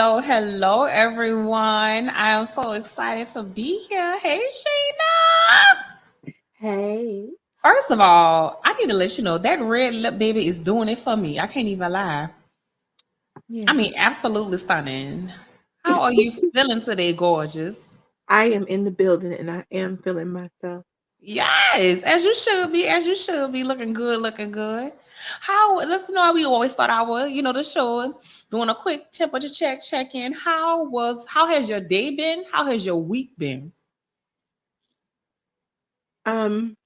hello, everyone. I am so excited to be here. Hey, Sheena. Hey. First of all, I need to let you know that red lip baby is doing it for me. I can't even lie. I Yeah. mean, absolutely stunning. How are you feeling today, gorgeous? I am in the building and I am feeling myself. Yes, as you should be, looking good, looking good. How, let's know how we always start our, the show, doing a quick temperature check in. How has your day been? How has your week been? Um,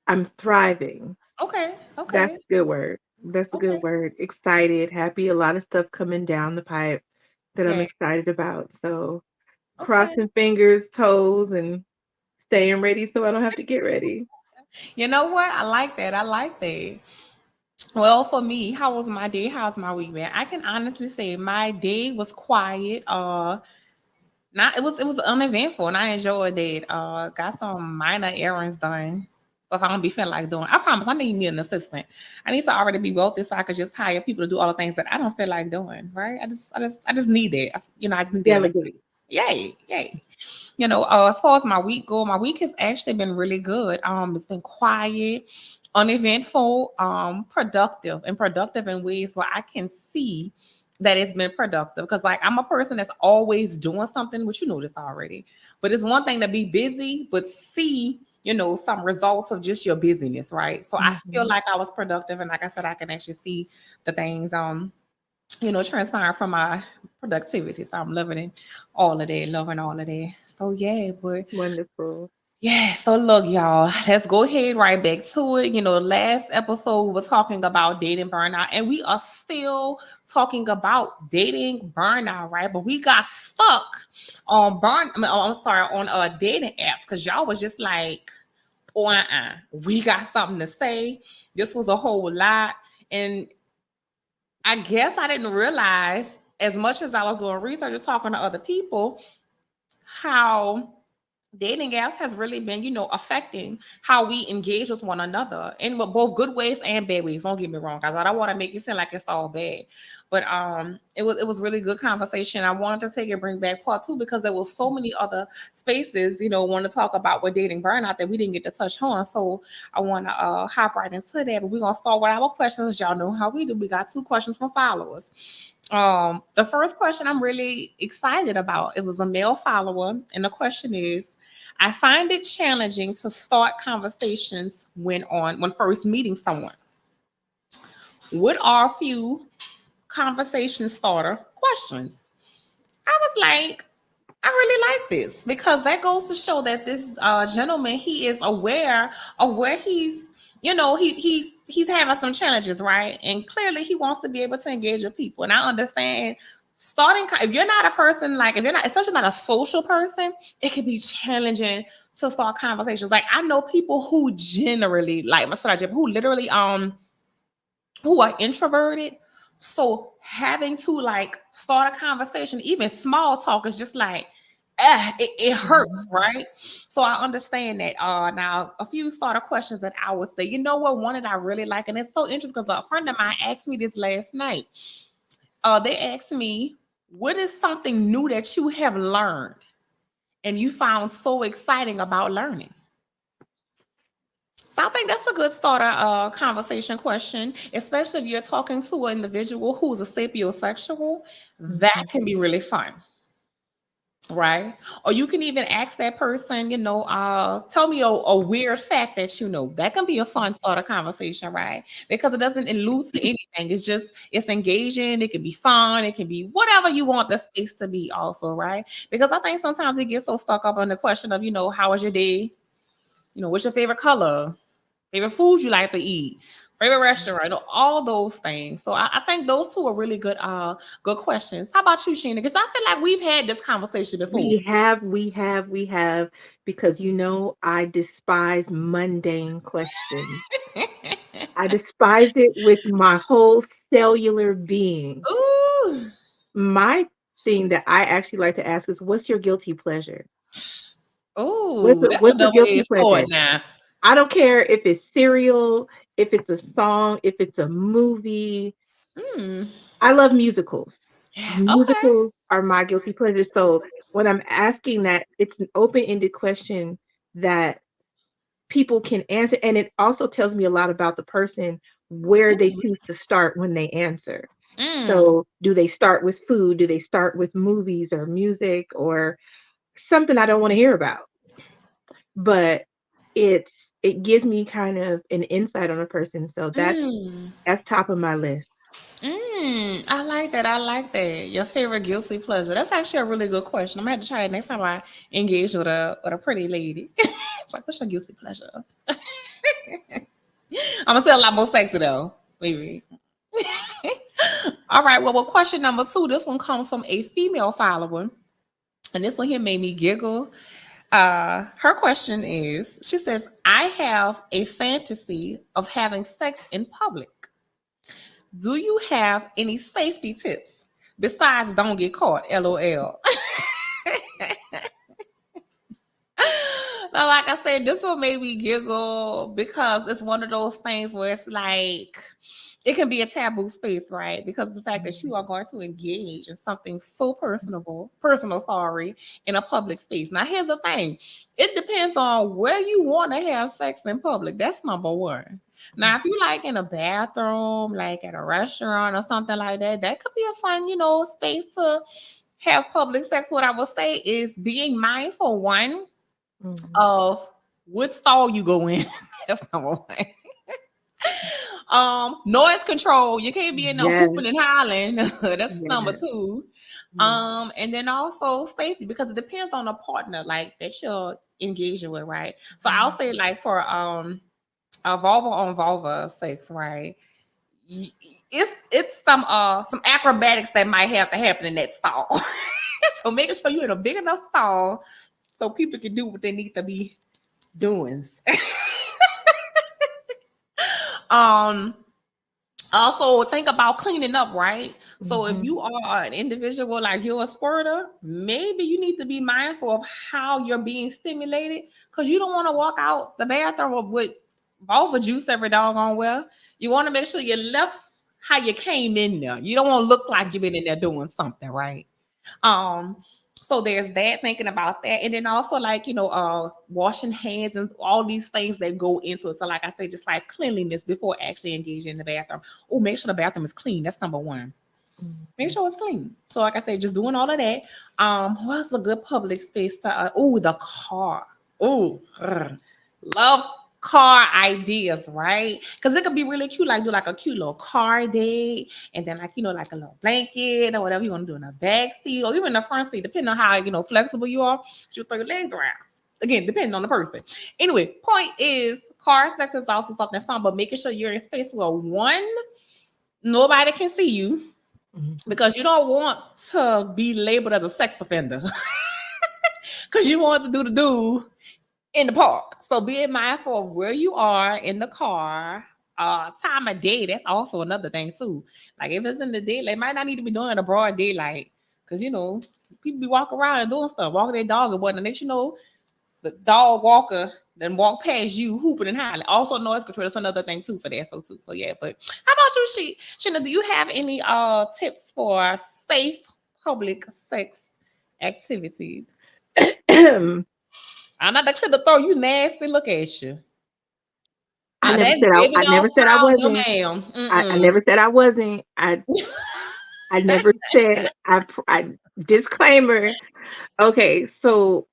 I'm thriving. Okay, That's okay, a good word. That's a good okay. word. Excited, happy, a lot of stuff coming down the pipe that I'm Yeah, excited about. So okay. crossing fingers, toes, and staying ready so I don't have to get ready. You know what? I like that. I like that. Well, for me, how was my day? How's my week been? I can honestly say my day was quiet. Not it was uneventful, and I enjoyed it. Got some minor errands done. Stuff I don't be feeling like doing. I promise I need me an assistant. I need to already be wealthy so I could just hire people to do all the things that I don't feel like doing. Right? I just need that. I just need that in my life. Delegate. Yay, yay. As far as my week go, my week has actually been really good. It's been quiet, uneventful, productive in ways where I can see that it's been productive. Because like I'm a person that's always doing something, which you know this already. But it's one thing to be busy, but see, some results of just your busyness, right? So I feel Hmm. like I was productive, and like I said, I can actually see the things transpiring from my productivity. So I'm loving all of that. So yeah, but Wonderful. yeah, so look, y'all, let's go ahead right back to it. Last episode we was talking about dating burnout, and we are still talking about dating burnout, right? But we got stuck on I'm sorry, on dating apps because y'all was just like, oh, we got something to say. This was a whole lot. And I guess I didn't realize as much as I was doing research and talking to other people, how dating apps has really been, affecting how we engage with one another in both good ways and bad ways. Don't get me wrong, guys. I don't want to make it seem like it's all bad, but it was really good conversation. I wanted to take and bring back part two because there was so many other spaces, want to talk about with dating burnout that we didn't get to touch on. So I want to hop right into that. But we're gonna start with our questions. Y'all know how we do. We got two questions from followers. The first question I'm really excited about. It was a male follower, and the question is, I find it challenging to start conversations when first meeting someone. What are a few conversation starter questions? I was like, I really like this because that goes to show that this gentleman, he is aware of where he's having some challenges, right? And clearly he wants to be able to engage with people. And I understand if you're not a person, like if you're not, especially not a social person, it can be challenging to start conversations. Like I know people who generally, like who literally who are introverted. So having to like start a conversation, even small talk, is just like, it hurts, Mhm. right? So I understand that. Now a few starter questions that I would say, one that I really like, and it's so interesting because a friend of mine asked me this last night. They asked me, what is something new that you have learned and you found so exciting about learning? So I think that's a good starter conversation question, especially if you're talking to an individual who's a sapiosexual. That Mhm. can be really fun, right? Or you can even ask that person, tell me a weird fact that you know. That can be a fun starter conversation, right? Because it doesn't allude to anything. It's engaging. It can be fun. It can be whatever you want the space to be, also, right? Because I think sometimes we get so stuck up on the question of, how was your day? What's your favorite color? Favorite food you like to eat, favorite restaurant, all those things. So I think those two are really good questions. How about you, Sheena? Because I feel like we've had this conversation before. We have, because I despise mundane questions. I despise it with my whole cellular being. Ooh, My thing that I actually like to ask is, what's your guilty pleasure? What's ooh, a, that's a what's a guilty double-edged sword pleasure? now. I don't care if it's cereal, if it's a song, if it's a movie. Mm. I love musicals. Okay. Musicals are my guilty pleasure. So when I'm asking that, it's an open-ended question that people can answer, and it also tells me a lot about the person where they Mm, choose to start when they answer. mm, So do they start with food? Do they start with movies or music or something I don't want to hear about? But it's it gives me kind of an insight on a person. So mm, that's top of my list. I like that. I like that. Your favorite guilty pleasure. That's actually a really good question. I'm gonna have to try it next time I engage with a pretty lady. It's like, what's your guilty pleasure? I'm gonna say a lot more sexy though. Maybe. All right. Well, question number 2. This one comes from a female follower, and this one here made me giggle. Her question is: she says, "I have a fantasy of having sex in public. Do you have any safety tips besides don't get caught? LOL." Now, like I said, this one made me giggle because it's one of those things where it's like it can be a taboo space, right? Because of the fact that you are going to engage in something so personal, sorry, in a public space. Now, here's the thing: it depends on where you want to have sex in public. That's number one. Now, if you like in a bathroom, like at a restaurant or something like that, that could be a fun, space to have public sex. What I would say is being mindful, one, Mhm. of what stall you go in. That's number one. Noise control. You can't be in there Yes, hooping and hollering. That's number yes, 2. yes. And then also safety, because it depends on the partner like that you're engaging with, right? So I'll say like for a vulva on vulva sex, right? It's some acrobatics that might have to happen in that stall. So making sure you're in a big enough stall so people can do what they need to be doing. um Also, think about cleaning up, right? So if Mhm. you are an individual like you're a squirter, maybe you need to be mindful of how you're being stimulated, because you don't want to walk out the bathroom with vulva juice every doggone well. You want to make sure you left how you came in there. You don't want to look like you've been in there doing something, right? Um, so there's that, thinking about that. And then also like, washing hands and all these things that go into it. So like I said, just like cleanliness before actually engaging in the bathroom. Oh, make sure the bathroom is clean. That's number one. Make Mhm. sure it's clean. So like I said, just doing all of that. What's a good public space to the car. Oh, love car ideas, right? Because it could be really cute, like do like a cute little car date, and then like like a little blanket or whatever you want to do in the back seat or even the front seat, depending on how flexible you are. You throw your legs around. Again, depending on the person. Anyway, point is, car sex is also something fun, but making sure you're in space where one, nobody can see you, Mhm. because you don't want to be labeled as a sex offender. Because you want to do the do in the park. So being mindful of where you are in the car, time of day. That's also another thing too. Like if it's in the day, they might not need to be doing it in a broad daylight, because people be walking around and doing stuff, walking their dog and whatnot. Next the dog walker then walk past you hooping and hollering. Also noise control. That's another thing too for that. So yeah. But how about you, Sheena? Do you have any tips for safe public sex activities? I'm not the clip to throw you nasty look at you. I Now never that said baby I doll never said I smile, no wasn't. ma'am. I never said I wasn't. I never said I disclaimer. Okay, so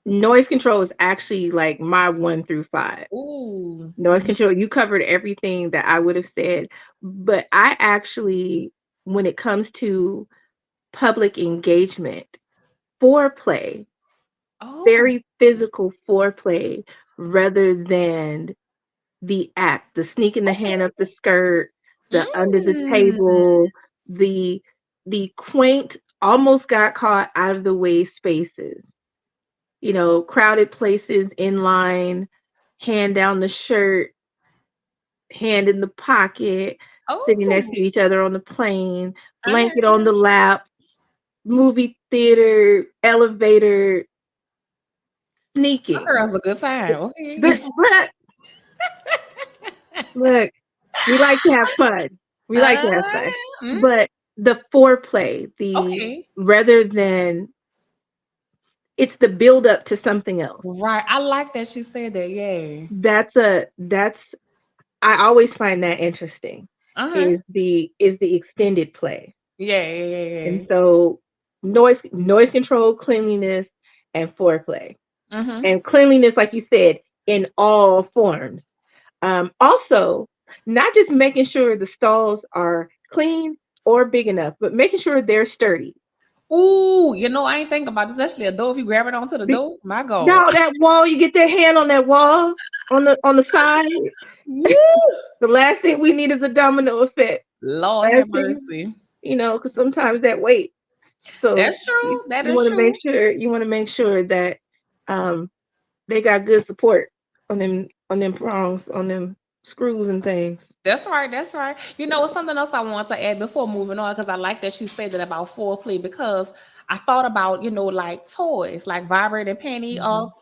noise control is actually like my 1 through 5. Ooh. Noise control, you covered everything that I would have said, but I actually, when it comes to public engagement, foreplay, Oh. very physical foreplay rather than the act, the sneaking the hand up the skirt, the under the Mm. table, the quaint, almost got caught out of the way spaces. Crowded places in line, hand down the shirt, hand in the pocket, sitting next Oh. to each other on the plane, blanket on Uh, the lap, movie theater, elevator, my sneaking. girl's a good time. Okay. But look, we like to have fun. We like to have Uh, fun. mm, But the foreplay, the Okay. rather than it's the build up to something else. Right. I like that she said that. Yeah. That's I always find that interesting. Uh-huh. Is the extended play. Yeah, yeah, yeah, And yeah. so noise control, cleanliness, and foreplay. Mm-hmm. And cleanliness, like you said, in all forms. Also, not just making sure the stalls are clean or big enough, but making sure they're sturdy. Ooh, I ain't thinking about this, especially a door. If you grab it onto the Be- door, my God. Now that wall, you get that hand on that wall on the side. Woo! The last thing we need is a domino effect. Lord have Last thing, mercy. because sometimes that weight. So That's true. That you is want to make true. sure that um they got good support on them prongs, on them screws and things. That's right. That's right. It's something else I want to add before moving on because I like that you said that about foreplay because I thought about, like toys, like vibrating panty Mhm.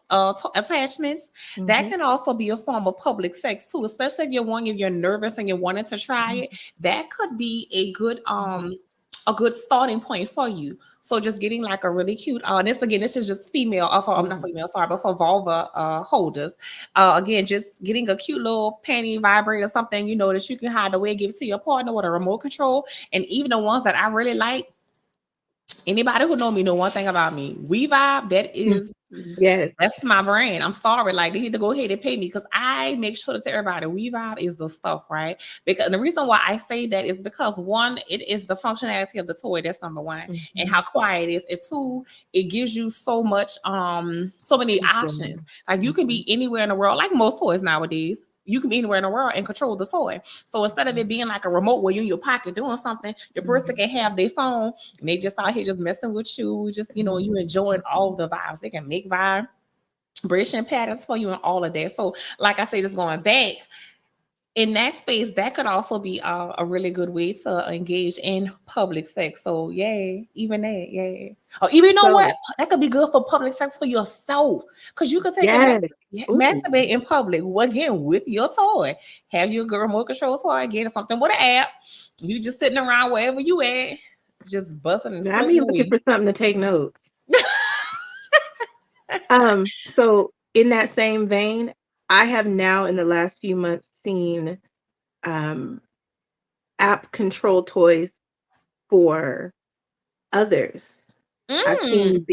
attachments. That Mhm. can also be a form of public sex too, especially if you're nervous and you're wanting to try Mhm. it. That could be a good starting point for you. So just getting like a really cute, this is just female, for I'm not Mhm. female, sorry, but for vulva holders. Again, just getting a cute little panty vibrator, something that you can hide away, give to your partner with a remote control, and even the ones that I really like. Anybody who know me know one thing about me. We Vibe, Mhm. Yes. that's my brand. I'm sorry. Like they need to go ahead and pay me because I make sure to tell everybody We Vibe is the stuff, right? Because the reason why I say that is because one, it is the functionality of the toy. That's number one, and Mhm. how quiet it is. And two, it gives you so many Control. options. Like you can Mhm. be anywhere in the world, like most toys nowadays. You can be anywhere in the world and control the toy. So instead of it being like a remote where you're in your pocket doing something, your person Mhm. can have their phone and they just out here just messing with you, just Mhm. you enjoying all the vibes. They can make vibration patterns for you and all of that. So, like I say, just going back in that space, that could also be a really good way to engage in public sex. So, yay, even that, yay. Or even what? So That could be good for public sex for yourself because you could take and yes. Ooh. masturbate in public. Again, with your toy. Have your good remote control toy again or something with an app. You just sitting around wherever you at, just busting and Now flirting me looking away. for something to take notes. So in that same vein, I have now in the last few months seen um app control toys for others. I've Mm. seen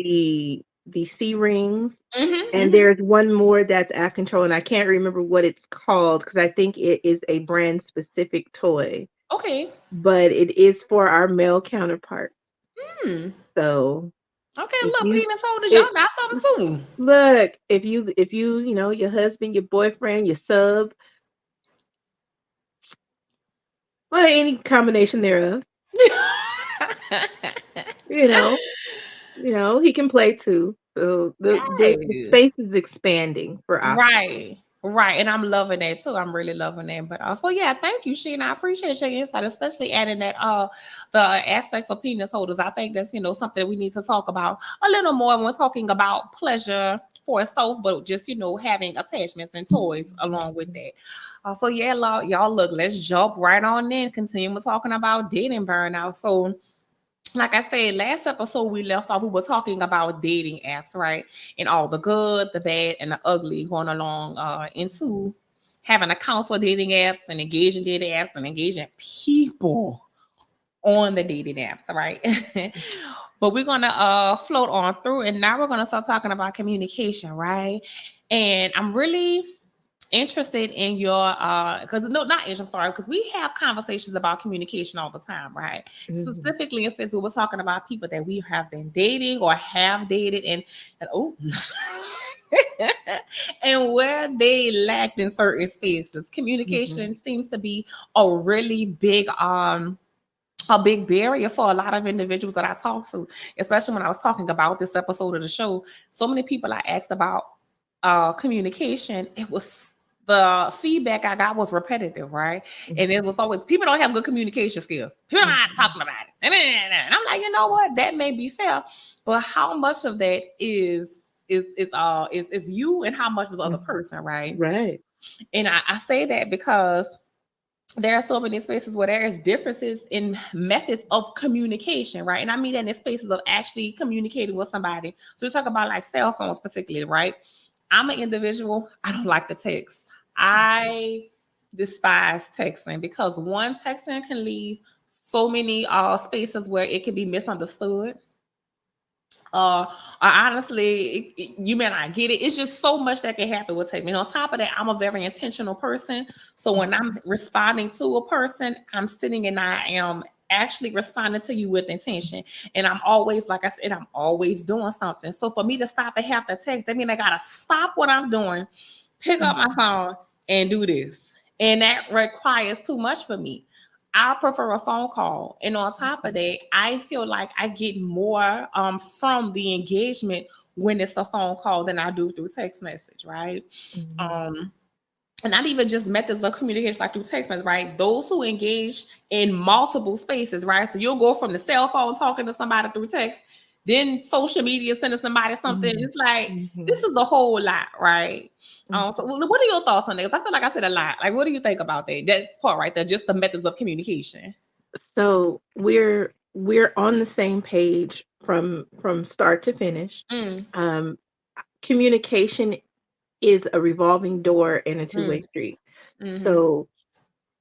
the C rings, Mm-hmm, and mm-hmm. there's one more that's app control, and I can't remember what it's called because I think it is a brand specific toy, Okay. but it is for our male counterparts. Hmm. So Okay, if look, you penis holders, it y'all got something soon. look if your husband, your boyfriend, your sub, well, any combination thereof, you know, he can play too. So the Yes. space is expanding for options. Right. Right. And I'm loving that too. I'm really loving that. But also, yeah, thank you, Sheena. I appreciate your insight, especially adding that the aspect for penis holders. I think that's something we need to talk about a little more when we're talking about pleasure for itself, but just having attachments and toys along with that. So yeah, y'all look, let's jump right on in. Continue talking about dating burnout. So like I said, last episode we left off, we were talking about dating apps, right? And all the good, the bad, and the ugly going along into having accounts for dating apps and engaging dating apps and engaging people on the dating apps, right? But we're gonna float on through and now we're gonna start talking about communication, right? And I'm really interested in your because no not interested sorry because we have conversations about communication all the time, right? Mhm. Specifically especially we're talking about people that we have been dating or have dated and oh and where they lacked in certain spaces. Mhm. Communication seems to be a really big a big barrier for a lot of individuals that I talk to, especially when I was talking about this episode of the show. So many people I asked about communication, it was the feedback I got was repetitive, right? And it was Mhm. always people don't have good communication skills. People are not Mhm. talking about it. And I'm like, you know what? That may be fair, but how much of that is you and how much was the other Mhm. person, right? Right. And I say that because there are so many spaces where there is differences in methods of communication, right? And I mean that in spaces of actually communicating with somebody. So we talk about like cell phones particularly, right? I'm an individual, I don't like to text. I despise texting because one, texting can leave so many spaces where it can be misunderstood. Honestly, you may not get it. It's just so much that can happen with texting. And on top of that, I'm a very intentional person. So when I'm responding to a person, I'm sitting and I am actually responding to you with intention. And I'm always, like I said, I'm always doing something. So for me to stop and have to text, that means I gotta stop what I'm doing, pick up my phone, and do this. And that requires too much for me. I prefer a phone call. And on top of that, I feel like I get more from the engagement when it's a phone call than I do through text message, right? And not even just methods of communication like through text message, right? Those who engage in multiple spaces, right? So you'll go from the cell phone talking to somebody through text, then social media sending somebody something. It's like this is a whole lot, right? So what are your thoughts on this? I feel like I said a lot. Like, what do you think about that? That part right there, just the methods of communication. So we're on the same page from start to finish. Communication is a revolving door and a two-way street. So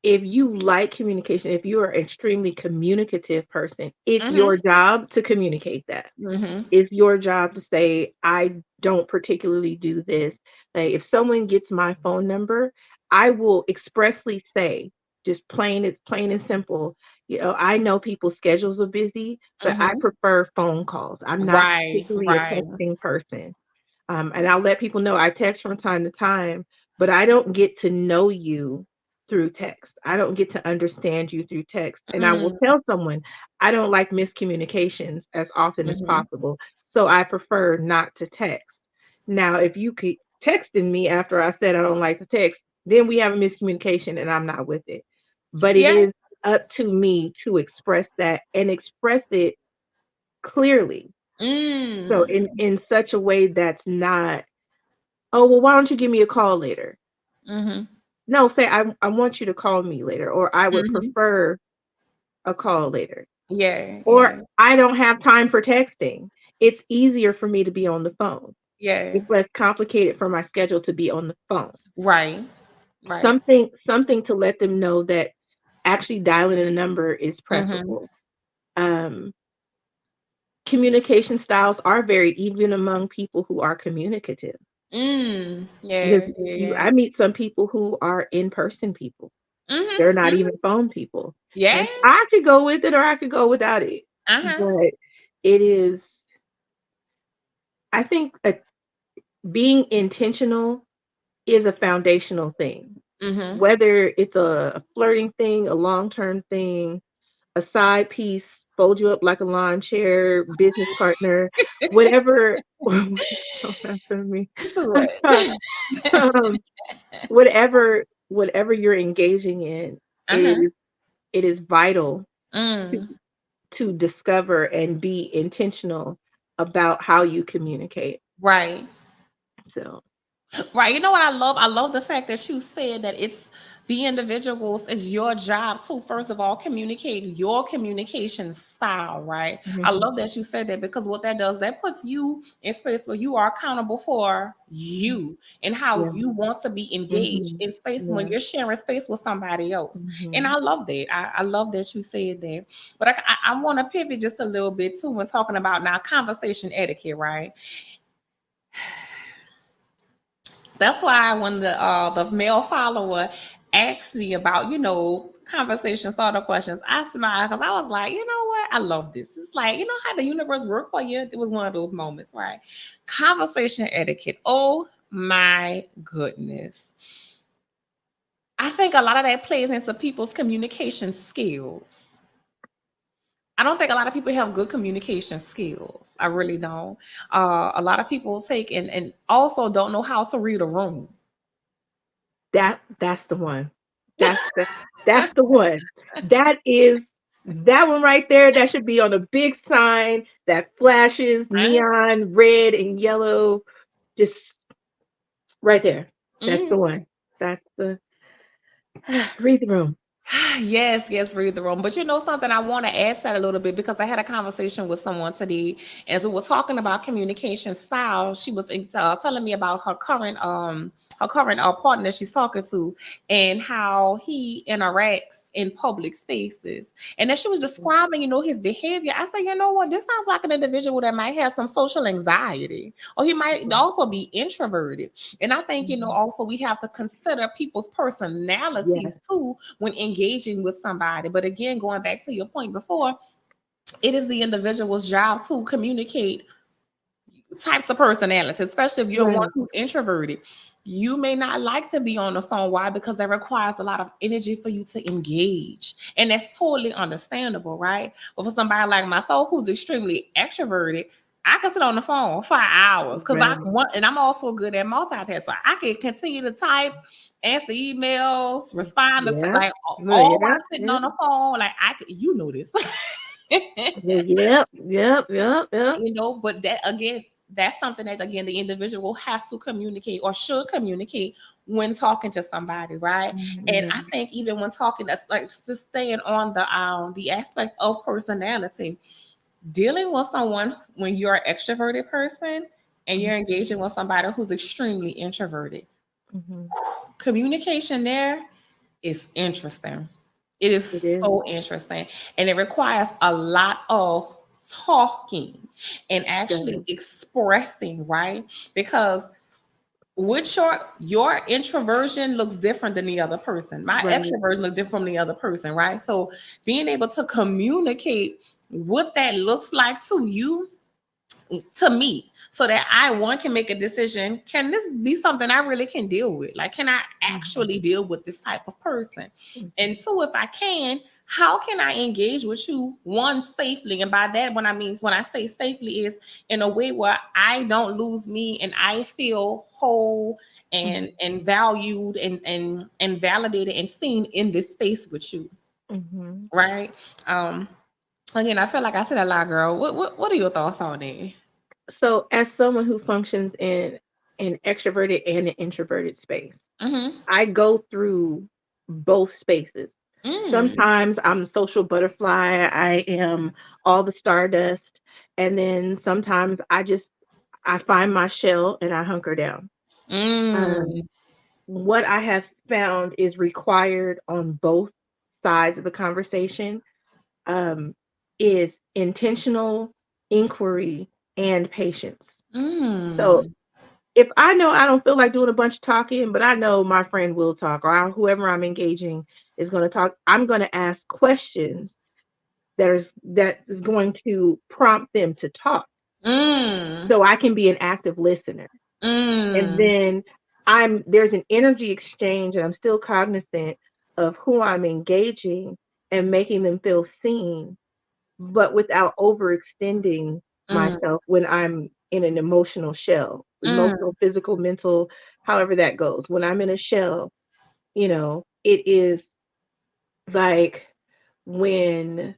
if you like communication, if you are an extremely communicative person, it's your job to communicate that. It's your job to say, I don't particularly do this. Like if someone gets my phone number, I will expressly say, just plain and simple, I know people's schedules are busy, but I prefer phone calls. I'm not particularly a texting person. And I'll let people know I text from time to time, but I don't get to know you through text. I don't get to understand you through text. And I will tell someone I don't like miscommunications as often as possible. So I prefer not to text. Now, if you keep texting me after I said I don't like to text, then we have a miscommunication and I'm not with it. But it is up to me to express that and express it clearly. So in such a way that's not, oh, well, why don't you give me a call later? No, say I want you to call me later, or I would prefer a call later. Or I don't have time for texting. It's easier for me to be on the phone. It's less complicated for my schedule to be on the phone. Right. Something to let them know that actually dialing a number is preferable. Communication styles are varied even among people who are communicative. I meet some people who are in-person people. They're not even phone people. And I could go with it or I could go without it. But it is, I think being intentional is a foundational thing. Whether it's a flirting thing, a long-term thing, a side piece, fold you up like a lawn chair, business partner, whatever. Don't answer me. Whatever you're engaging in, it is vital to discover and be intentional about how you communicate. Right. So. Right. You know what I love? I love the fact that you said that it's the individuals, it's your job to, first of all, communicate your communication style, right? I love that you said that because what that does, that puts you in space where you are accountable for you and how you want to be engaged in space when you're sharing space with somebody else. And I love that. I love that you said that. But I want to pivot just a little bit too when talking about now conversation etiquette, right? That's why when the male follower asked me about, conversation starter questions, I smiled because I was like, you know what? I love this. It's like, you know how the universe works for you? It was one of those moments, right? Conversation etiquette. Oh my goodness. I think a lot of that plays into people's communication skills. I don't think a lot of people have good communication skills. I really don't. A lot of people take and also don't know how to read a room. That's the one. That's the one. That one right there. That should be on a big sign that flashes neon red and yellow. Just right there. That's the one. That's the read the room. Yes, read the room. But you know something, I want to add that a little bit because I had a conversation with someone today, as we were talking about communication style. She was telling me about her current partner she's talking to, and how he interacts in public spaces. And then she was describing, his behavior. I said, you know what, this sounds like an individual that might have some social anxiety, or he might also be introverted. And I think, also we have to consider people's personalities Yes. too when engaging with somebody. But again, going back to your point before, it is the individual's job to communicate types of personalities, especially if you're one Right. who's introverted. You may not like to be on the phone. Why? Because that requires a lot of energy for you to engage. And that's totally understandable, right? But for somebody like myself who's extremely extroverted, I can sit on the phone for hours because Right. and I'm also good at multitasking. So I can continue to type, answer emails, respond to Yeah. like Well, all while yeah. sitting Yeah. on the phone. Like I could, this. Yep. Yep. Yep. Yep. But that again, that's something that again the individual has to communicate or should communicate when talking to somebody, right? And I Mhm. think even when talking, that's like just staying on the aspect of personality, dealing with someone when you're an extroverted person and you're engaging with somebody who's extremely introverted, Mhm. communication there is interesting. It It is is. so interesting. And it requires a lot of talking and actually Does. expressing, right? Because with your introversion looks different than the other person. My Right. extroversion looks different from the other person, right? So being able to communicate what that looks like to me, so that one can make a decision. Can this be something I really can deal with? Like, can I actually deal with this type of person? Mhm. And two, if I can, how can I engage with you, one, safely? And by that, when I say safely, is in a way where I don't lose me and I feel whole and valued and validated and seen in this space with you, Mhm. right? Um, Again, I feel like I said a lot, girl. What are your thoughts on that? So, as someone who functions in an extroverted and an introverted space, Mm-hmm. I go through both spaces. Mm. Sometimes I'm social butterfly, I am all the stardust, and then sometimes I find my shell and I hunker down. Mm. Um, what I have found is required on both sides of the conversation um, is intentional inquiry and patience. So Mm. if I know I don't feel like doing a bunch of talking, but I know my friend will talk, or whoever I'm engaging is going to talk, I'm going to ask questions that is going to prompt them to talk, Mm. so I can be an active listener. And Mm. then there's an energy exchange, and I'm still cognizant of who I'm engaging and making them feel seen, but without overextending Mm. myself when I'm in an emotional shell, Mm. emotional, physical, mental, however that goes. When I'm in a shell, it is like when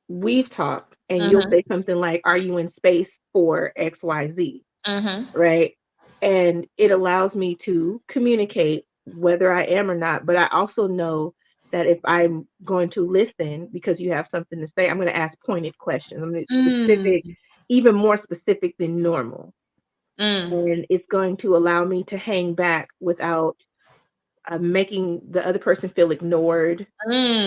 we've talked and you'll Mm-hmm. say something like, "Are you in space for XYZ?" Mm-hmm. Right? And it allows me to communicate whether I am or not. But I also know that if I'm going to listen because you have something to say, I'm going to ask pointed questions. I'm going to specific, Mm. even more specific than normal. Mm. And it's going to allow me to hang back without making the other person feel ignored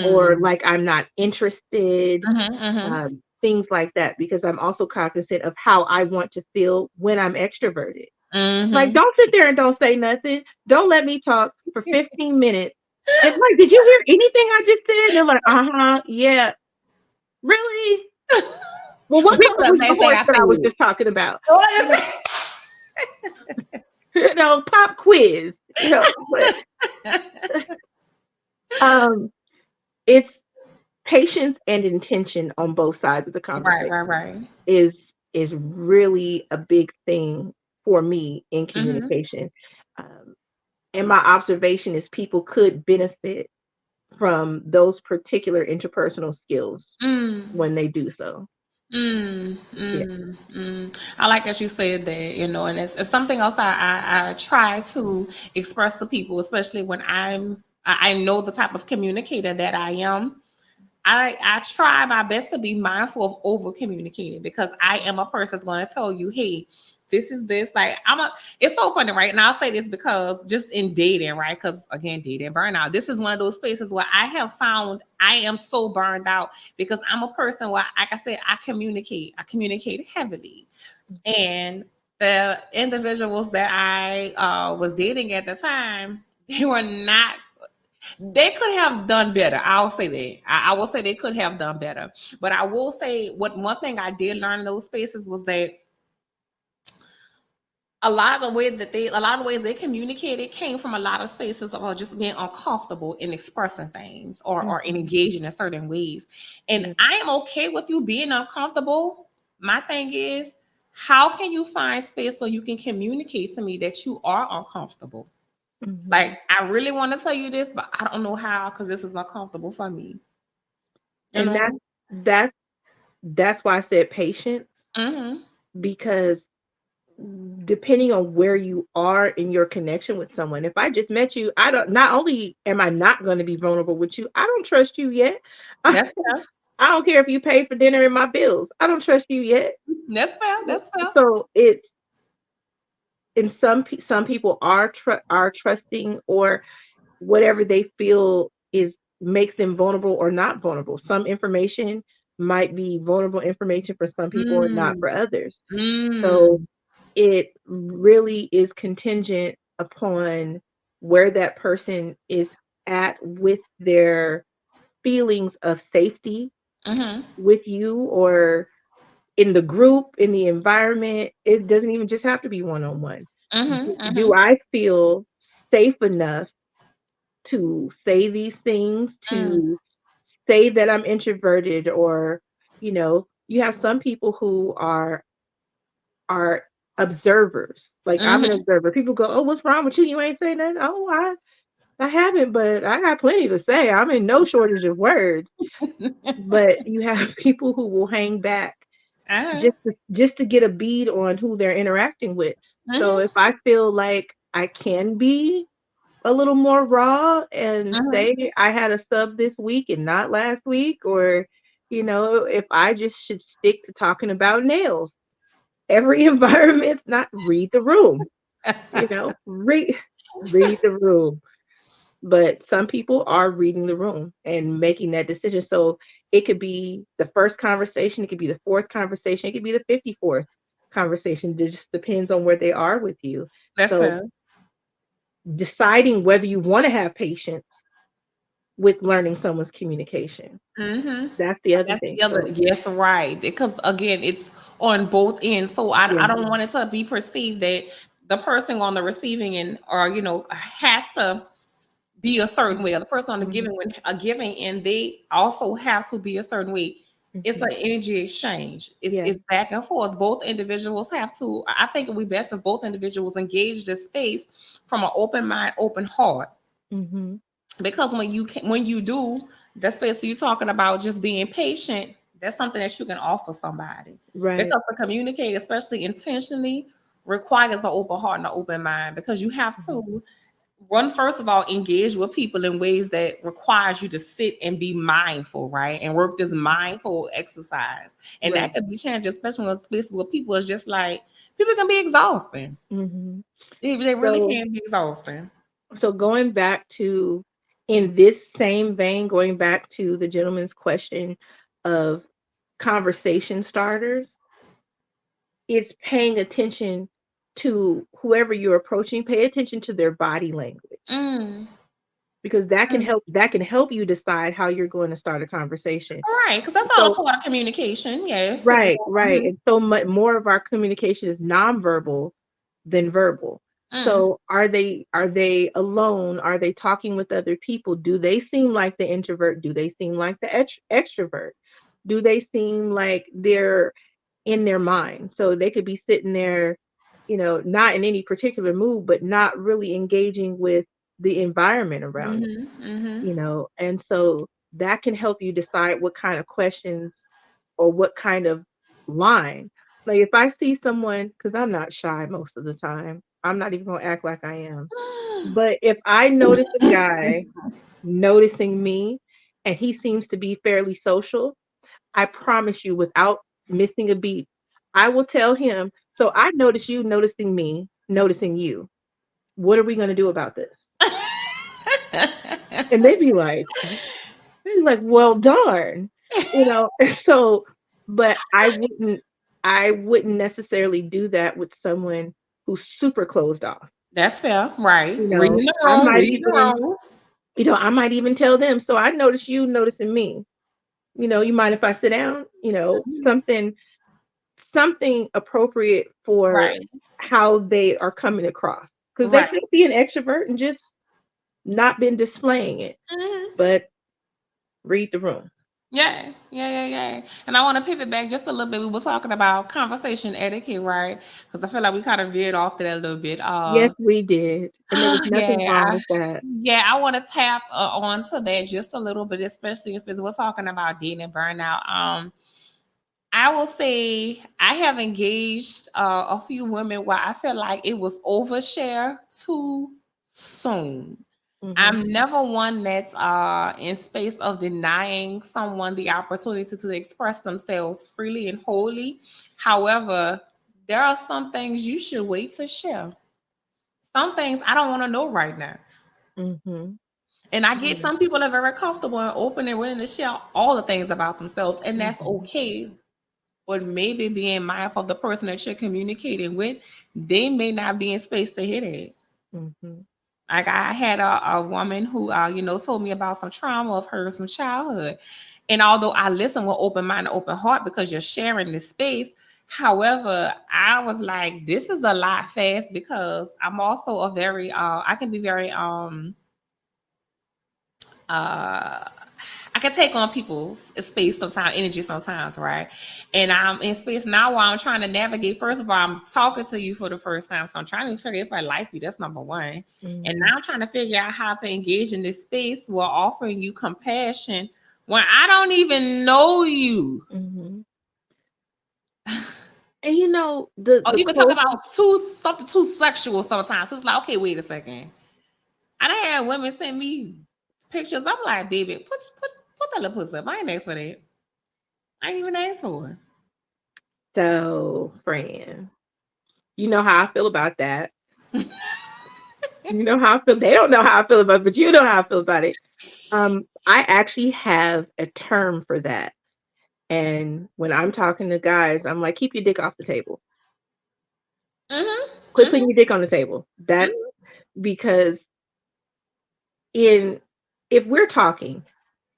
or Mm. like I'm not interested, Mm-hmm. Mm-hmm. things like that, because I'm also cognizant of how I want to feel when I'm extroverted. Like, Mm-hmm. don't sit there and don't say nothing. Don't let me talk for 15 minutes. And like, did you hear anything I just said? They're like, uh-huh, yeah. Really? Well, what Repeat color the was the last thing horse I that I was said. just talking about? What You is know, pop quiz. But um, it's patience and intention on both sides of the Right, conversation right, right. is is really a big thing for me in Mm-hmm. communication. Um, and my observation is people could benefit from those particular interpersonal skills Mm. when they do so. Mm, Yeah. I like that you said that, and it's something else I try to express to people, especially when I'm I know the type of communicator that I am. I try my best to be mindful of over communicating because I am a person that's going to tell you, hey, this is this. Like it's so funny, right? And I'll say this because just in dating, right? Because again, dating burnout. This is one of those spaces where I have found I am so burned out because I'm a person where, like I said, I communicate heavily, and the individuals that I was dating at the time, they were not, they could have done better. I'll say that. I will say they could have done better. But I will say one thing I did learn in those spaces was that a lot of the ways they communicated came from a lot of spaces of just being uncomfortable in expressing things or in engaging in certain ways. And I am okay with you being uncomfortable. My thing is, how can you find space so you can communicate to me that you are uncomfortable? Mm-hmm. Like, I really want to tell you this, but I don't know how because this is uncomfortable for me. You And know? that's why I said patience, because depending on where you are in your connection with someone, if I just met you, not only am I not going to be vulnerable with you, I don't trust you yet. That's fair. I don't care if you pay for dinner and my bills. I don't trust you yet. That's fair. That's fair. So it's, and some people are trusting, or whatever they feel makes them vulnerable or not vulnerable. Some information might be vulnerable information for some people or not for others. So it really is contingent upon where that person is at with their feelings of safety with you, or in the group, in the environment. It doesn't even just have to be one-on-one. Do I feel safe enough to say these things, to say that I'm introverted, or, you have some people who are observers. Like, I'm an observer. People go, "Oh, what's wrong with you? You ain't saying nothing." "Oh, I haven't, but I got plenty to say. I'm in no shortage of words." But you have people who will hang back just to get a bead on who they're interacting with. So if I feel like I can be a little more raw and say I had a sub this week and not last week, or, if I just should stick to talking about nails. Every environment's not, read the room, read the room. But some people are reading the room and making that decision. So it could be the first conversation, it could be the fourth conversation, it could be the 54th conversation. It just depends on where they are with you. That's fair. Deciding whether you want to have patience with learning someone's communication. That's the other thing. Yes, right. Because again, it's on both ends. So I don't want it to be perceived that the person on the receiving end, or has to be a certain way, or the person on the giving end, they also have to be a certain way. It's an energy exchange. It's back and forth. Both individuals have to. I think it would be best if both individuals engage this space from an open mind, open heart. Because when you do, the space you're talking about, just being patient, that's something that you can offer somebody. Right. Because to communicate, especially intentionally, requires an open heart and an open mind, because you have to first of all, engage with people in ways that requires you to sit and be mindful, right? And work this mindful exercise. And that could be challenging, especially when spaces where people is just like, people can be exhausting. They really can be exhausting. So going back to, in this same vein, going back to the gentleman's question of conversation starters, it's paying attention to whoever you're approaching. Pay attention to their body language, because that can help you decide how you're going to start a conversation. Right, because that's all a part of communication. Yeah. Right. And so much more of our communication is nonverbal than verbal. So are they alone? Are they talking with other people? Do they seem like the introvert? Do they seem like the extrovert? Do they seem like they're in their mind? So they could be sitting there, not in any particular mood, but not really engaging with the environment around you. And so that can help you decide what kind of questions or what kind of line. Like, if I see someone, because I'm not shy most of the time, I'm not even gonna act like I am. But if I notice a guy noticing me and he seems to be fairly social, I promise you, without missing a beat, I will tell him, so I notice you noticing me, noticing you. What are we going to do about this? And they'd be like, well, darn, you know. So, but I wouldn't necessarily do that with someone who's super closed off. That's fair, right? You Reading know, the I room, might reading the even, room. I might even tell them. So I notice you noticing me. You mind if I sit down? Something appropriate for Right, how they are coming across, because they right. could be an extrovert and just not been displaying it. Mhm. But read the room. Yeah, yeah, yeah, yeah. And I want to pivot back just a little bit. We were talking about conversation etiquette, right? Because I feel like we kind of veered off to that a little bit. Yes, we did, and there was nothing Yeah, wrong with that. yeah, I want to tap onto that just a little bit, especially since we're talking about dating and burnout. I will say I have engaged a few women where I feel like it was overshare too soon. Hmm. I'm never one that's in space of denying someone the opportunity to express themselves freely and wholly. However, there are some things you should wait to share. Some things I don't want to know right now. Hmm. And I get Yeah. some people are very comfortable and open and willing to share all the things about themselves, and that's Hmm. okay. But maybe being mindful of the person that you're communicating with, they may not be in space to hear that. Hmm. Like I had a woman who, told me about some trauma of hers from childhood. And although I listen with open mind and open heart because you're sharing this space, however, I was like, this is a lot fast because I'm also I can be very uh I can take on people's space sometimes, energy sometimes, right? And I'm in space now where I'm trying to navigate. First of all, I'm talking to you for the first time, so I'm trying to figure if I like you. That's number one. And Hmm. now I'm trying to figure out how to engage in this space while offering you compassion when I don't even know you. Hmm. And the Or the even talk closest. about something too sexual sometimes. So it's like, okay, wait a second. I done had women send me pictures. I'm like, baby, put that little pussy up. I ain't asked for that. I ain't even asked for it. So, Fran, you know how I feel about that. You know how I feel. They don't know how I feel about it, but you know how I feel about it. I actually have a term for that. And when I'm talking to guys, I'm like, keep your dick off the table. Mm-hmm. Quit putting Mm-hmm. your dick on the table. That's because in if we're talking,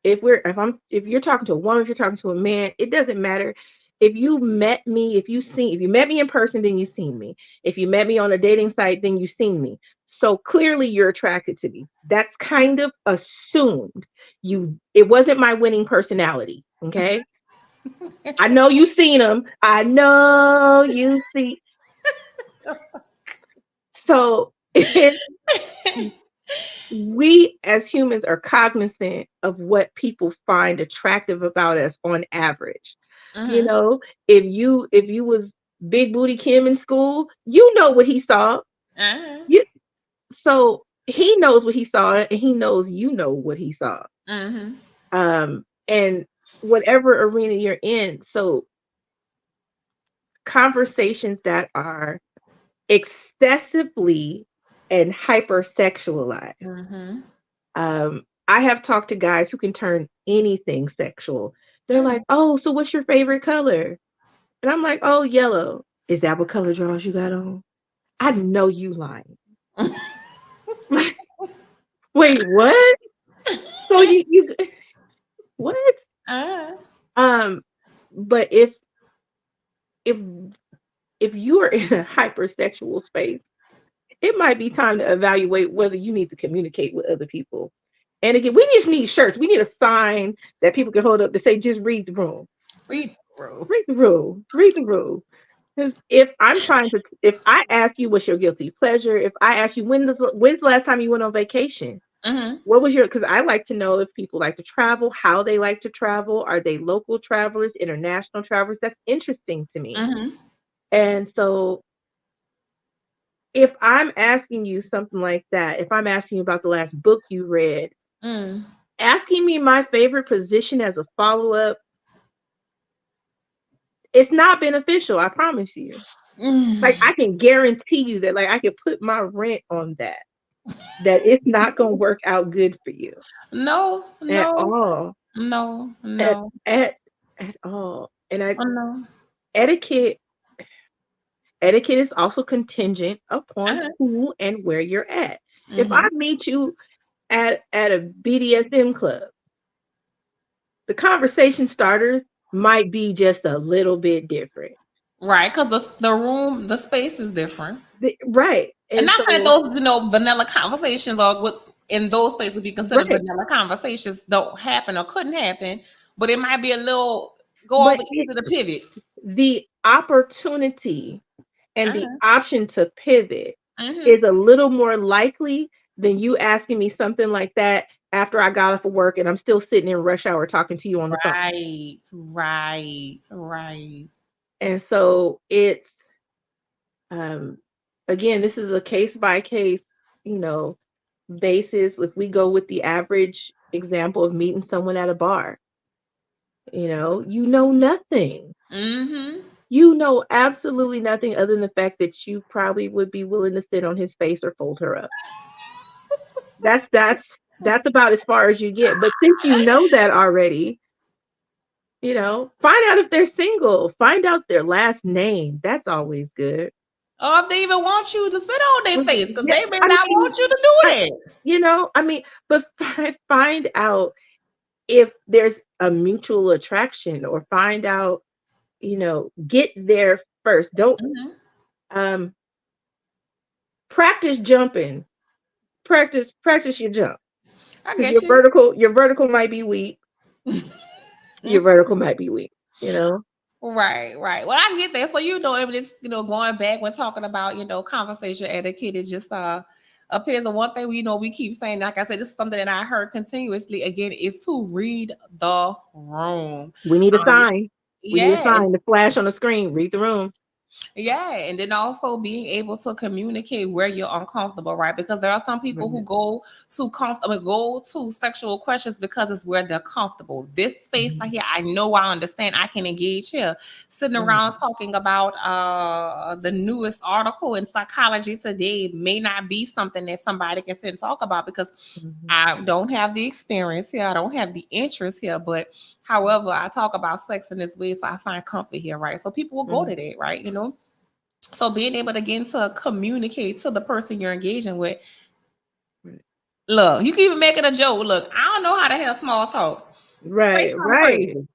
if you're talking to a woman, if you're talking to a man, it doesn't matter. If you met me in person, then you've seen me. If you met me on a dating site, then you've seen me. So clearly you're attracted to me. That's kind of assumed. It wasn't my winning personality. Okay. I know you've seen them. I know you see. So we as humans are cognizant of what people find attractive about us on average. You Mm-hmm. know, if you was big booty Kim in school, you know what he saw. Uh-huh. You So he knows what he saw, and he knows you know what he saw. Mm-hmm. And whatever arena you're in, so conversations that are excessively and hypersexualized. Mm-hmm. I have talked to guys who can turn anything sexual. They're like, "Oh, so what's your favorite color?" And I'm like, "Oh, yellow." Is that what color drawers you got on? I know you lying. Wait, what? So you what? Uh-huh. Um, but if if you are in a hypersexual space, it might be time to evaluate whether you need to communicate with other people. And again, we just need shirts. We need a sign that people can hold up to say, "Just read the room. Read, bro. Read the room. Read the room." Because if I ask you what's your guilty pleasure, if I ask you when's the last time you went on vacation, Mm-hmm. what was your? Because I like to know if people like to travel, how they like to travel, are they local travelers, international travelers? That's interesting to me. Mm-hmm. And so if I'm asking you something like that, if I'm asking you about the last book you read, Mm. asking me my favorite position as a follow-up, it's not beneficial, I promise you. Like, Mm. I can guarantee you that, like, I can put my rent on that, that it's not gonna work out good for you No, at no, all. no, At no, at at all. And no. etiquette etiquette is also contingent upon Uh-huh. who and where you're at. If I Mm-hmm. meet you at a BDSM club, the conversation starters might be just a little bit different. Right, because the room, the space is different. Right. And And not saying so, those, vanilla conversations or what in those spaces would be considered right. vanilla conversations don't happen or couldn't happen, but it might be a little go But over easy to pivot. the opportunity and the Uh-huh. option to pivot Mm-hmm. is a little more likely than you asking me something like that after I got off of work and I'm still sitting in rush hour talking to you on the phone. Right, right, right. And so it's um again, this is a case by case, you know, basis. If we go with the average example of meeting someone at a bar, you know nothing. Mm-hmm. You know absolutely nothing other than the fact that you probably would be willing to sit on his face or fold her up. That's about as far as you get. But since you know that already, find out if they're single. Find out their last name. That's always good. Or if they even want you to sit on their face, because Yeah, they may I not mean, want you to do I, that. but find out if there's a mutual attraction, or find out, get there first. Don't Mm-hmm. um practice jumping. Practice your jump, I because get your you. vertical might be weak. Your vertical might be weak, you know. Right, right. Well, I get that. So and it's going back when talking about conversation etiquette, it just appears on one thing we keep saying. Like I said, this is something that I heard continuously. Again, is to read the room. We need a Um, sign. We need a yeah, sign to flash on the screen. Read the room. yeah, and then also being able to communicate where you're uncomfortable, right? Because there are some people who Right. go to sexual questions because it's where they're comfortable. This space right Mhm. here, I know, I understand, I can engage here. Sitting Right. around talking about the newest article in Psychology Today may not be something that somebody can sit and talk about, because Mhm. I don't have the experience here, I don't have the interest here, but however, I talk about sex in this way, so I find comfort here, right? So people will go to Mhm. that, right? So being able to get to communicate to the person you're engaging with. Right. Look, you can even make it a joke. Look, I don't know how to have small talk. Say Right. something Right. crazy.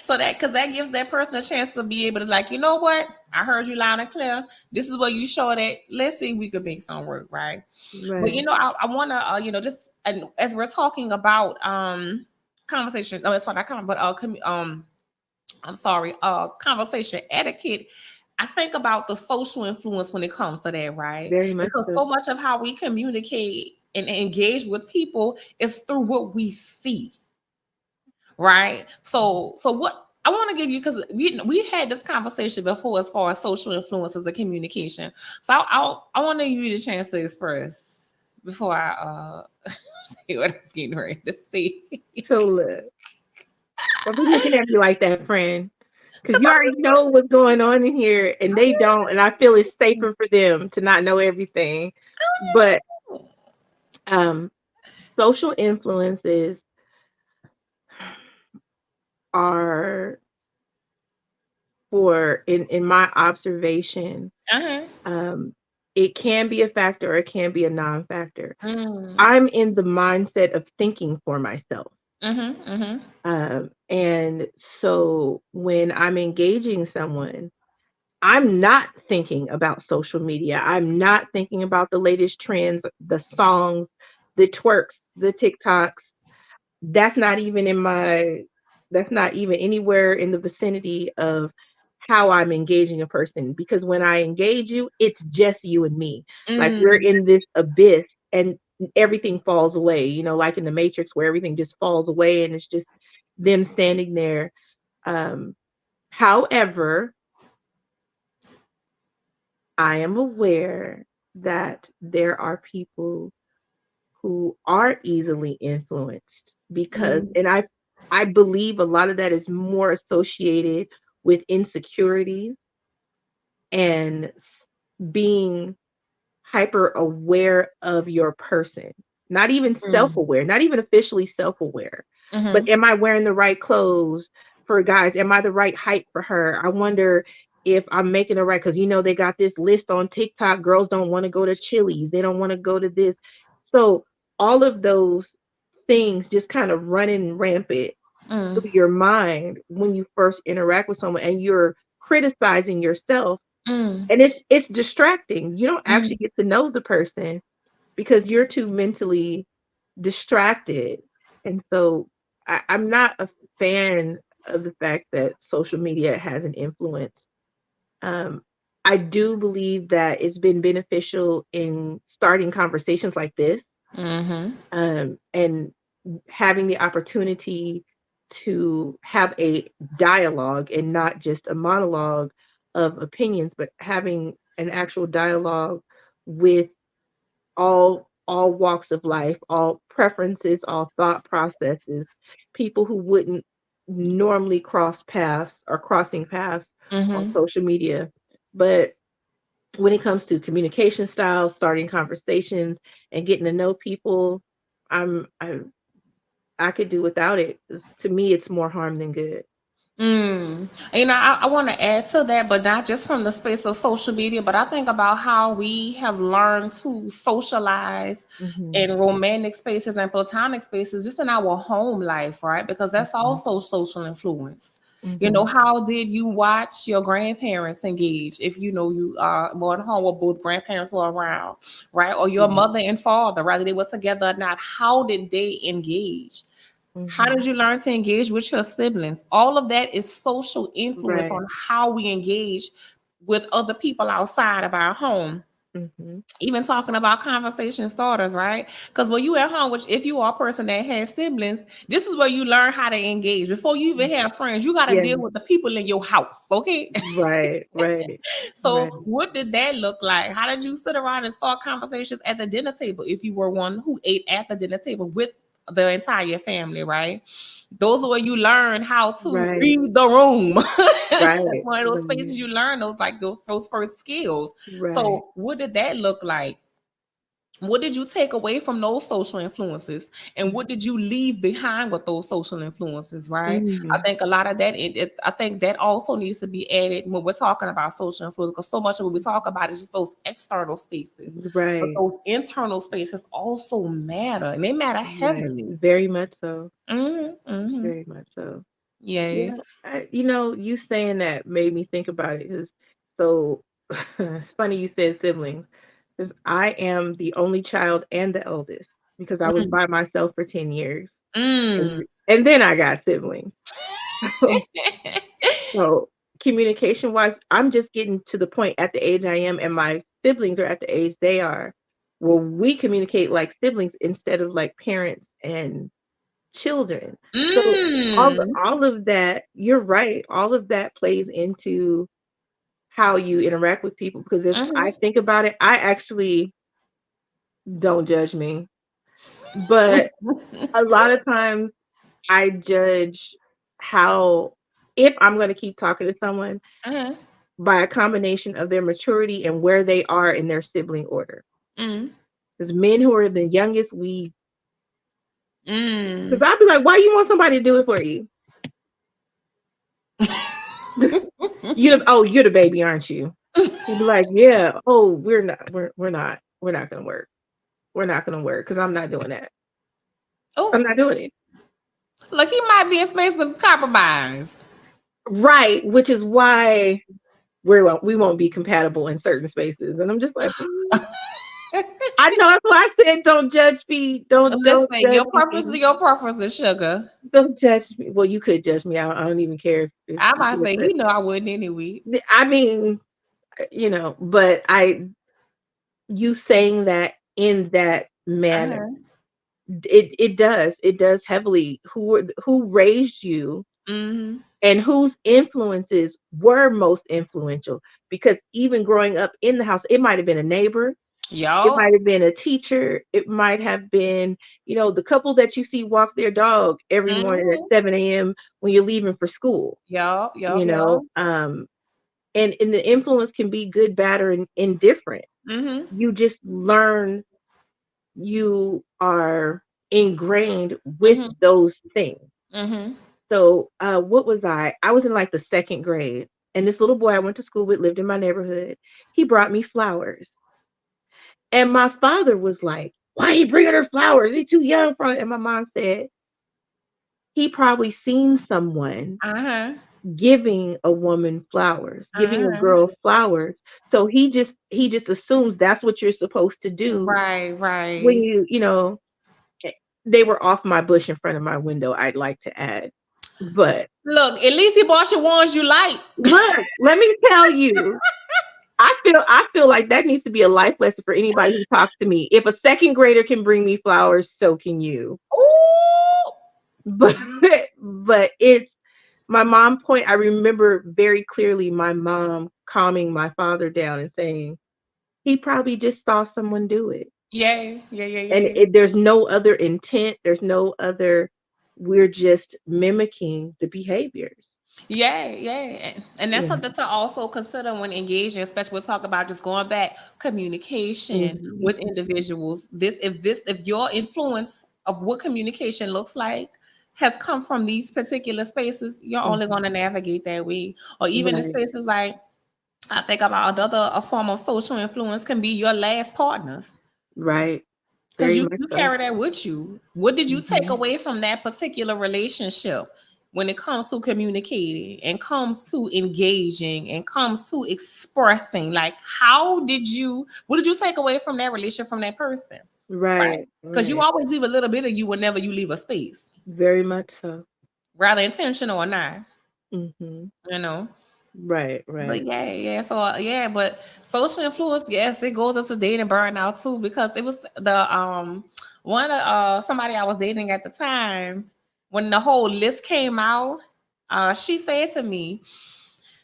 So because that gives that person a chance to be able to, like, you know what? I heard you loud and clear. This is what you showed it. Let's see if we could make some work, right? But Right. I want to just, and as we're talking about conversation, no, it's not that kind, but I'm sorry, conversation etiquette. I think about the social influence when it comes to that, right? Very much Because so. so much of how we communicate and engage with people is through what we see, right? So what I want to give you, because we had this conversation before as far as social influences of communication. So I want to give you the chance to express before I say what I'm getting ready to say. So look, don't be looking at me like that, friend. Because Because you already know what's going on in here, and they don't. And I feel it's safer for them to not know everything. But um, social influences are, for in my observation, uh-huh. um, it can be a factor or it can be a non-factor. Mm. I'm in the mindset of thinking for myself. Mm-hmm, mm-hmm. And so when I'm engaging someone, I'm not thinking about social media. I'm not thinking about the latest trends, the songs, the twerks, the TikToks. That's not even that's not even anywhere in the vicinity of how I'm engaging a person, because when I engage you, it's just you and me. Like, we're Mm. in this abyss and everything falls away, like in the Matrix, where everything just falls away and it's just them standing there. Um, However, I am aware that there are people who are easily influenced because, Mm, and I believe a lot of that is more associated with insecurities and being hyper aware of your person. Not even self mm, aware, not even officially self aware, but mhm, am I wearing the right clothes for guys? Am I the right height for her? I wonder if I'm making the right, because they got this list on TikTok. Girls don't want to go to Chili's, they don't want to go to this. So all of those things just kind of running rampant mm, through your mind when you first interact with someone and you're criticizing yourself, mm, and it's distracting. You don't actually mm. get to know the person because you're too mentally distracted. And so I'm not a fan of the fact that social media has an influence. um, I do believe that it's been beneficial in starting conversations like this, Mhm. and having the opportunity to have a dialogue and not just a monologue of opinions, but having an actual dialogue with all walks of life, all preferences, all thought processes, people who wouldn't normally cross paths or crossing paths on Mhm. social media. But when it comes to communication styles, starting conversations, and getting to know people, I'm I could do without it. 'Cause to me, it's more harm than good. Mm. I want to add to that, but not just from the space of social media, but I think about how we have learned to socialize Hmm. in romantic spaces and platonic spaces just in our home life, right? Because that's Hmm. also social influence. Hmm. How did you watch your grandparents engage if you are born home where both grandparents were around, right? Or your Right. mother and father, whether they were together or not, how did they engage? How Hmm. did you learn to engage with your siblings? All of that is social influence Right. on how we engage with other people outside of our home. Hmm. Even talking about conversation starters, right? Because when you at home, which if you are a person that has siblings, this is where you learn how to engage. Before you even have friends, you got to Yeah. deal with the people in your house, okay? Right. Right. Right. So, what did that look like? How did you sit around and start conversations at the dinner table if you were one who ate at the dinner table with the entire family, right? Those are where you learn how to Right. read the room. Right. One of those Right. spaces you learn those first skills. Right. So, what did that look like? What did you take away from those social influences, and what did you leave behind with those social influences, right? I Mm. think a lot of that I think that also needs to be added when we're talking about social influence, because so much of what we talk about is just those external spaces, but Right. those internal spaces also matter, and they matter Right. heavily. Very much so. Hmm. Very much so. Yeah. Yeah. You saying that made me think about it. So it's funny you said siblings, because I am the only child and the eldest because I was Mm. by myself for 10 years. Mm. And then I got siblings. So communication wise, I'm just getting to the point at the age I am, and my siblings are at the age they are. Well, we communicate like siblings instead of like parents and children. So Mm. all of that, you're right. All of that plays into how you interact with people. Because if I Mhm. think about it, I actually don't judge me, but a lot of times I judge how, if I'm going to keep talking to someone, Uh-huh. by a combination of their maturity and where they are in their sibling order. Mm. Because men who are the youngest, because Mm. I'll be like, why you want somebody to do it for you? You're the baby, aren't you? He'd be like, yeah. Oh, we're not gonna work. We're not gonna work because I'm not doing that. I'm Oh, not doing it. look, he might be in space of compromise. Right, which is why we won't be compatible in certain spaces. And I'm just like, I know that's why I said don't judge me. Don't Listen, judge your preference is me. your preference, sugar. Don't judge me. Well, you could judge me. I don't even care if I you might feel say he that. know I wouldn't anyway. I mean, but you saying that in that manner, Uh-huh. it does heavily who raised you Mm-hmm. and whose influences were most influential, because even growing up in the house, it might have been a neighbor, It Yup. might have been a teacher. It might have been, the couple that you see walk their dog every morning at Mm-hmm. 7 a.m. when you're leaving for school. Yup. Yup. You Yup. know, and the influence can be good, bad, or indifferent. Mm-hmm. You just learn, you are ingrained with Mm-hmm. those things. Mm-hmm. So, what was I? I was in like the second grade, and this little boy I went to school with lived in my neighborhood. He brought me flowers, and my father was like, "Why are you bringing her flowers? He's too young for it." And my mom said he probably seen someone Uh-huh. giving a woman flowers, giving a Uh-huh. girl flowers. So he just assumes that's what you're supposed to do Right, when right. eh, they were off my bush in front of my window, I'd like to add. But Look, at least he bought you ones you like. look, let me tell you, I feel like that needs to be a life lesson for anybody who talks to me. If a second grader can bring me flowers, so can you. Ooh. But but it's my mom point. I remember very clearly my mom calming my father down and saying he probably just saw someone do it, Yeah, yeah, yeah, and yeah. there's no other intent. There's no other. We're just mimicking the behaviors. Yeah, yeah. And that's Yeah. something to also consider when engaging, especially we'll talk about just going back communication Hmm. with individuals. If your influence of what communication looks like has come from these particular spaces, you're only Hmm. going to navigate that way. Or even in Right. spaces like I think about another a form of social influence can be your last partners. Right. Because Very you much you so. carry that with you. What did you take Hmm. away from that particular relationship when it comes to communicating and comes to engaging and comes to expressing? Like, what did you take away from that relationship from that person? Right? Right. Because you Right. always leave a little bit of you whenever you leave a space, Very much so. rather intentional or not, Hmm. you know. Right. But Right. yeah, yeah. So yeah, but social influence, yes, it goes into dating burnout too, because it was the one somebody I was dating at the time when the whole list came out, she said to me,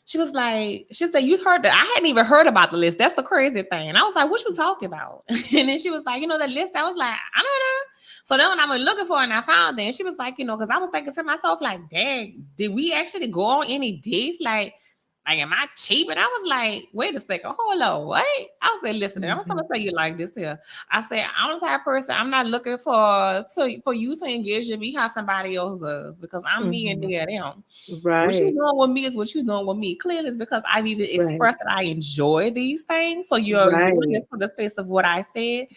she said, you heard that? I hadn't even heard about the list. That's the crazy thing. And I was like, what you talking about? And then she was like, the list. I was like, I don't know. So then when I went looking for it and I found it, and she was like, because I was thinking to myself, like, dang, did we actually go on any dates? Like, am I cheap? And I was like, wait a second, hold on, what? I was like, listen, I'm Hmm. gonna tell you like this here. I said, I'm the type of person, I'm not looking for you to engage in me how somebody else does, because I'm me and Hmm. they're them. What you Right. doing with me is what you doing with me. Clearly, it's because I've even Right. expressed that I enjoy these things. So you're doing this Right. from the space of what I said.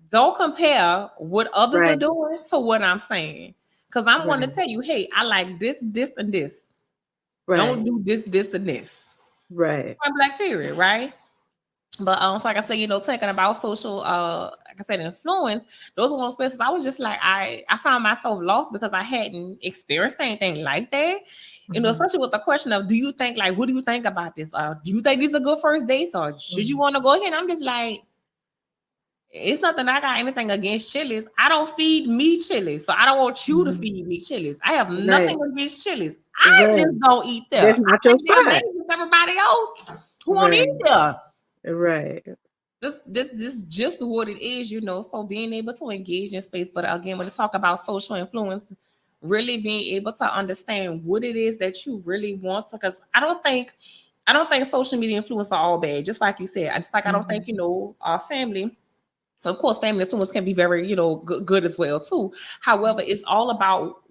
Don't compare what others are Right. doing to what I'm saying. Because I'm going to Right. tell you, hey, I like this, this, and this. Don't Right. do this, this, and this. Right. Point black period, right? But so like I said, talking about social like I said, influence, those are one of those spaces I was just like, I found myself lost because I hadn't experienced anything like that. Hmm. Especially with the question of, do you think, like, what do you think about this? Do you think these are good first dates, or should you Hmm. want to go ahead? And I'm just like, it's nothing I got anything against Chili's. I don't feed me Chili's, so I don't want you to Hmm. feed me Chili's. I have nothing Right. against Chili's. I Right. just don't eat there. That's I not your think they're spot. amazing with everybody else who won't eat Right. there. Right. This just what it is. So being able to engage in space, but again, when we talk about social influence, really being able to understand what it is that you really want, because I don't think social media influence are all bad. Just like you said, I don't think Hmm. our family. So of course, family influence can be very, good as well too. However, it's all about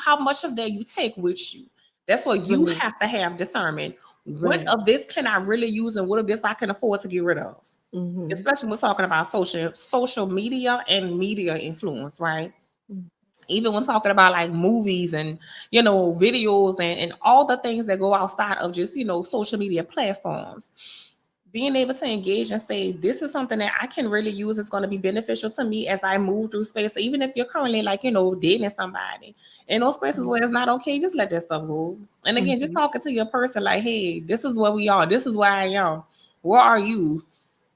how much of that you take with you. That's what you Right. have to have discernment. What Right. of this can I really use, and what of this I can afford to get rid of? Hmm. Especially when we're talking about social media and media influence, right? Even when talking about like movies and videos and all the things that go outside of just social media platforms, being able to engage and say, this is something that I can really use. It's going to be beneficial to me as I move through space. So even if you're currently like, dating somebody in those spaces where it's not okay, just let that stuff go. And again, just Hmm. talking to your person like, hey, this is where we are. This is where I am. Where are you?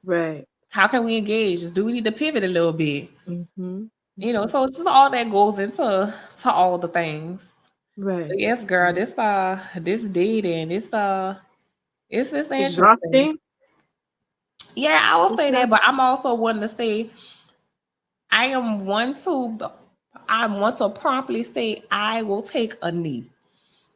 Right. How can we engage? Do we need to pivot a little bit? Hmm. So it's just all that goes into all the things. But Right. yes, girl, Right. this dating, it's interesting. Exhausting. Yeah, I will say that, Okay. but I'm also one to say I am one to I want to promptly say I will take a knee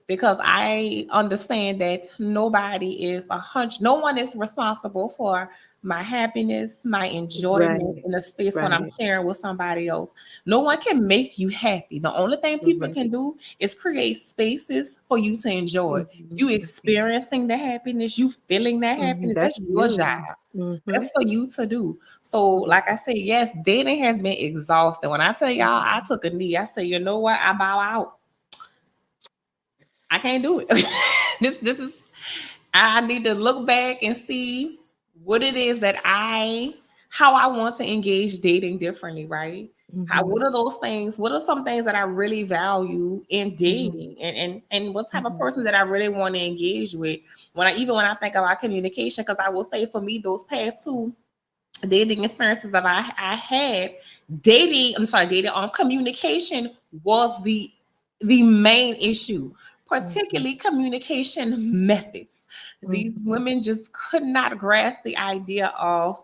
because I understand that nobody is 100. No one is responsible for my happiness, my enjoyment Right. in a space when I'm Right. sharing with somebody else. No one can make you happy. The only thing people Right. can do is create spaces for you to enjoy. Mhm, You mhm, experiencing the happiness, you feeling that mhm. happiness. That's That's your job. you. Mhm, That's for you to do. So, mhm, like I said, yes, dating has been exhausting. When I tell y'all I mhm. took a knee, I said, you know what? I bow out. I can't do it. This is I need to look back and see what it is that how I want to engage dating differently, right? How Mhm, what are those things? What are some things that I really value in mhm, dating and what type of mhm. person that I really want to engage with when I think about communication? Because I will say for me, those past two dating experiences that I had, dating on communication was the main issue, Mhm, particularly communication methods. These mhm, women just could not grasp the idea of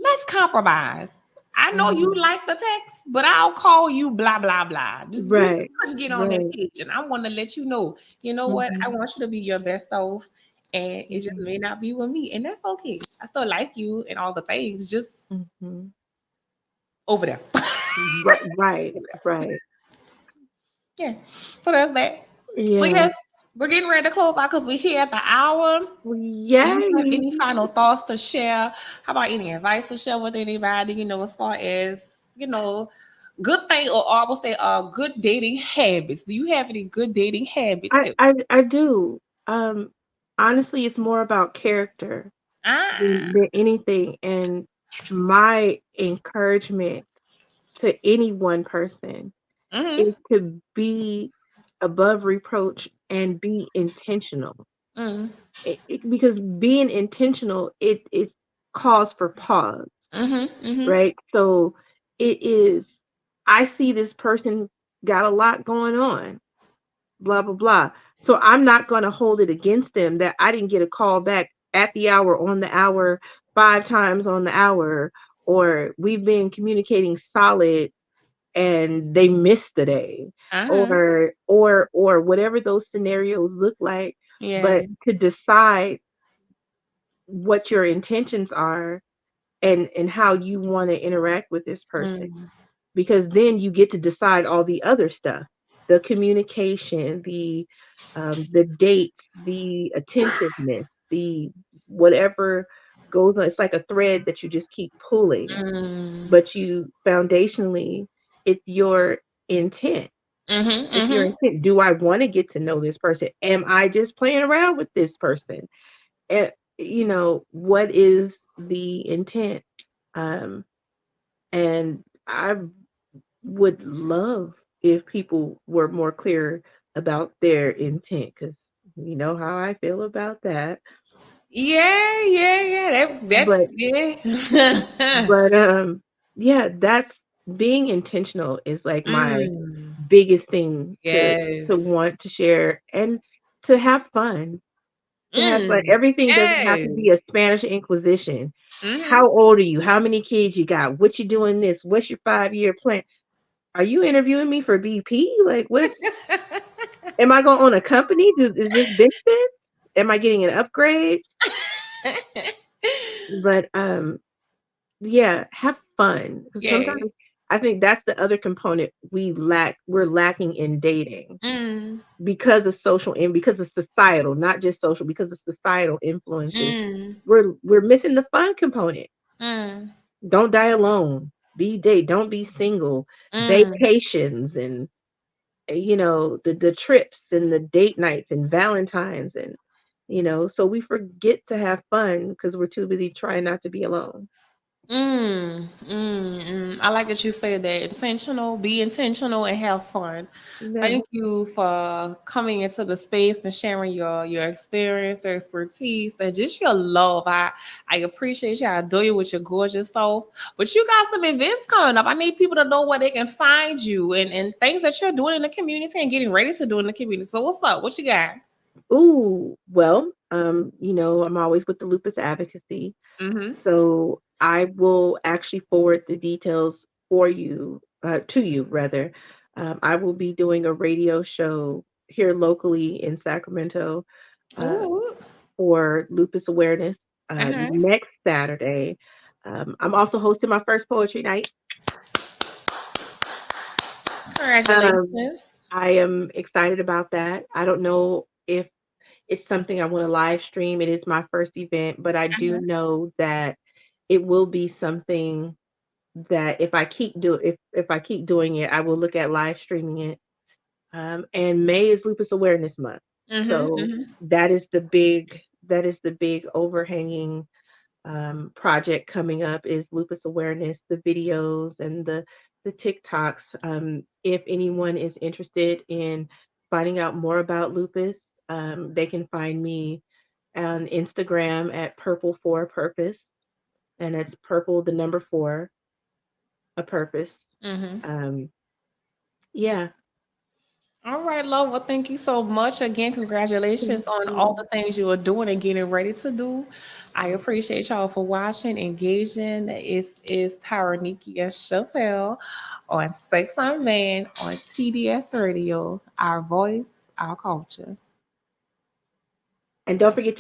let's compromise. I know you mhm. like the text, but I'll call you blah blah blah. Just we Right. couldn't get on that Right. page, and I want to let you know. You know what? I Mhm, want you to be your best self, and it just mhm, may not be with me, and that's okay. I still like you and all the things, just mhm. over there. Right. Right. Yeah. So that's that. But Yeah. yes, we're getting ready to close out because we're here at the hour. Do you have Yay. any final thoughts to share? How about any advice to share with anybody, as far as, good thing, or I would say good dating habits. Do you have any good dating habit I tips? I I do. Honestly, it's more about character Ah. than anything. And my encouragement to any one person Mm-hmm. is to be above reproach and be intentional. Mm-hmm. Because being intentional, it calls for pause, Mm-hmm. Mm-hmm. right? So it is, I see this person got a lot going on, blah, blah, blah. So I'm not going to hold it against them that I didn't get a call back at the hour, on the hour, 5 times on the hour, or we've been communicating solid and they missed the day, Uh-huh. or whatever those scenarios look like. Yeah. But to decide what your intentions are and how you want to interact with this person, Mm-hmm. because then you get to decide all the other stuff, the communication, the dates, the attentiveness, the whatever goes on. It's like a thread that you just keep pulling, but you foundationally, it's your intent. Mm-hmm. It's your Mm-hmm. intent. Do I want to get to know this person? Am I just playing around with this person? And what is the intent? Um, and I would love if people were more clear about their intent, because you know how I feel about that. Yeah, yeah, yeah. That But yeah. but yeah, that's being intentional is like my Mm. biggest thing to Yes. want to share and to have fun. To have fun. Mm. Everything doesn't have to Yes. be a Spanish Inquisition. Mhm. How old are you? How many kids you got? What you doing this? What's your 5-year plan? Are you interviewing me for BP? Like, am I going to own a company? Is this benefit? Am I getting an upgrade? But yeah, have fun. 'Cause Yeah. sometimes I think that's the other component we're lacking in dating Mm. because of social and because of societal, not just social, because of societal influences. Mm. We're missing the fun component. Mm. Don't die alone. Don't be single. Mm. Vacations and the trips and the date nights and Valentine's, and so we forget to have fun because we're too busy trying not to be alone. I like that you said that. Intentional, be intentional and have fun. Yeah. Thank you for coming into the space and sharing your experience, your expertise, and just your love. I appreciate you. I adore you with your gorgeous self. But you got some events coming up. I need people to know where they can find you and things that you're doing in the community and getting ready to do in the community. So what's up? What you got? Ooh, well, I'm always with the lupus advocacy. Mm-hmm. So I will actually forward the details for you, to you rather. I will be doing a radio show here locally in Sacramento, uh, Ooh. for lupus awareness, Uh-huh. next Saturday. I'm also hosting my first poetry night. Um, Congratulations. I am excited about that. I don't know if it's something I want to live stream. It is my first event, but I do Uh-huh. know that it will be something that if I keep doing it, I will look at live streaming it. And May is Lupus Awareness Month, Mm-hmm. so Mm-hmm. that is the big overhanging project coming up is lupus awareness, the videos and the TikToks. If anyone is interested in finding out more about lupus, they can find me on Instagram at Purple for a Purpose, and it's purple the number four a purpose. Mm-hmm. Um, yeah. All right, Lo. Well, thank you so much. Again, congratulations Thank on all you. the things you are doing and getting ready to do. I appreciate y'all for watching, engaging. It's Tyranikia Chappelle on Sex on Van on TDS Radio, our voice, our culture. And don't forget to